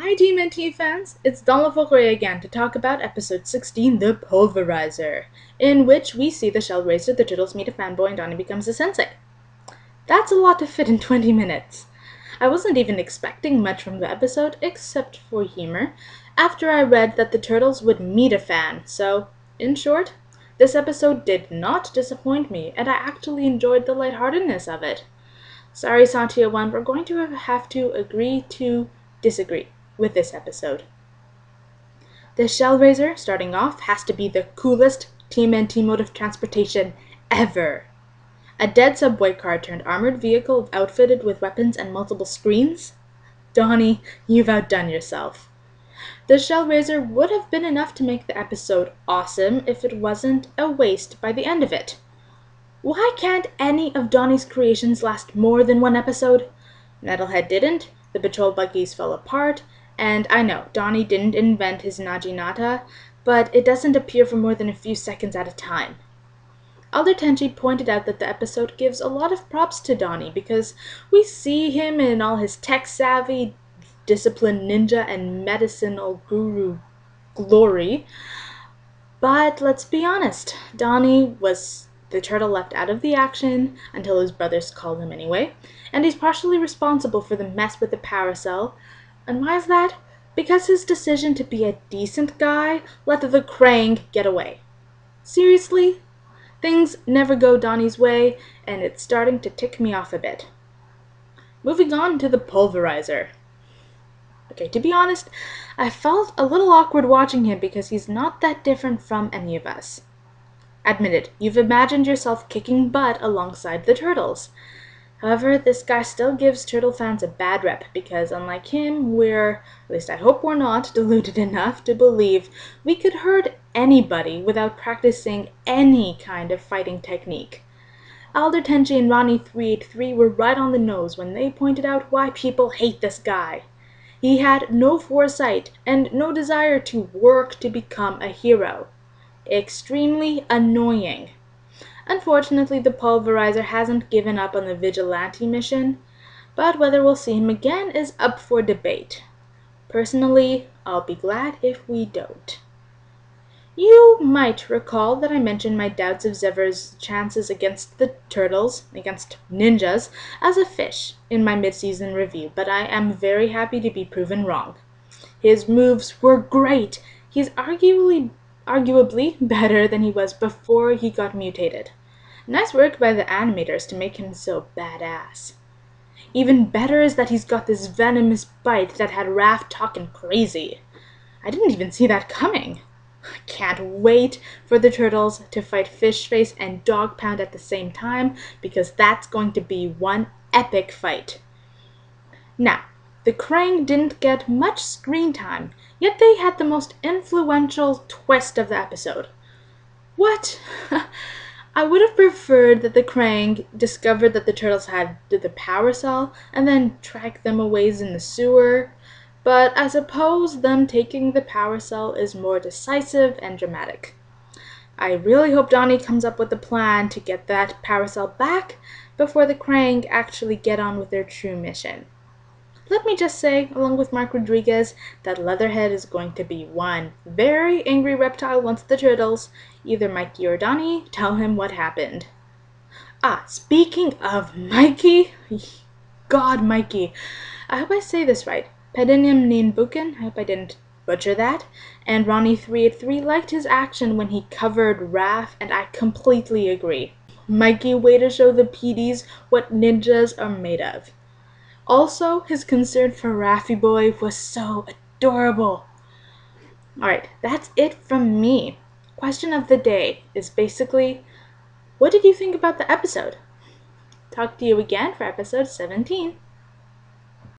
Hi TMNT fans, it's Donald again to talk about episode 16, The Pulverizer, in which we see the Shell Racer, the turtles meet a fanboy, and Donnie becomes a sensei. That's a lot to fit in 20 minutes. I wasn't even expecting much from the episode, except for humor, after I read that the turtles would meet a fan, so, in short, this episode did not disappoint me, and I actually enjoyed the lightheartedness of it. Sorry, Santia 1, we're going to have to agree to disagree with this episode. The Shell Razor, starting off, has to be the coolest TMNT mode of transportation ever. A dead subway car turned armored vehicle outfitted with weapons and multiple screens? Donnie, you've outdone yourself. The Shell Razor would have been enough to make the episode awesome if it wasn't a waste by the end of it. Why can't any of Donnie's creations last more than one episode? Metalhead didn't, the patrol buggies fell apart, and I know, Donnie didn't invent his Najinata, but it doesn't appear for more than a few seconds at a time. Elder Tenchi pointed out that the episode gives a lot of props to Donnie because we see him in all his tech-savvy, disciplined ninja and medicinal guru glory. But let's be honest, Donnie was the turtle left out of the action until his brothers called him anyway, and he's partially responsible for the mess with the power cell. And why is that? Because his decision to be a decent guy let the Krang get away. Seriously? Things never go Donnie's way, and it's starting to tick me off a bit. Moving on to the Pulverizer. Okay, to be honest, I felt a little awkward watching him because he's not that different from any of us. Admitted, you've imagined yourself kicking butt alongside the turtles. However, this guy still gives turtle fans a bad rep because unlike him, we're, at least I hope we're not, deluded enough to believe we could hurt anybody without practicing any kind of fighting technique. Elder Tenchi and Ronnie 383 were right on the nose when they pointed out why people hate this guy. He had no foresight and no desire to work to become a hero. Extremely annoying. Unfortunately, the Pulverizer hasn't given up on the vigilante mission, but whether we'll see him again is up for debate. Personally, I'll be glad if we don't. You might recall that I mentioned my doubts of Zever's chances against the turtles, against ninjas, as a fish in my mid-season review, but I am very happy to be proven wrong. His moves were great. He's arguably better than he was before he got mutated. Nice work by the animators to make him so badass. Even better is that he's got this venomous bite that had Raph talking crazy. I didn't even see that coming. Can't wait for the turtles to fight Fishface and Dog Pound at the same time because that's going to be one epic fight. Now, the Krang didn't get much screen time, yet they had the most influential twist of the episode. What? I would have preferred that the Krang discovered that the turtles had the power cell and then tracked them away in the sewer, but I suppose them taking the power cell is more decisive and dramatic. I really hope Donnie comes up with a plan to get that power cell back before the Krang actually get on with their true mission. Let me just say, along with Mark Rodriguez, that Leatherhead is going to be one very angry reptile once the turtles, either Mikey or Donnie, tell him what happened. Speaking of Mikey, God, Mikey, I hope I say this right. Pedinim Ninbuken, I hope I didn't butcher that, and Ronnie 383 liked his action when he covered Raph, and I completely agree. Mikey, way to show the PDs what ninjas are made of. Also, his concern for Raffy Boy was so adorable. Alright, that's it from me. Question of the day is basically, what did you think about the episode? Talk to you again for episode 17.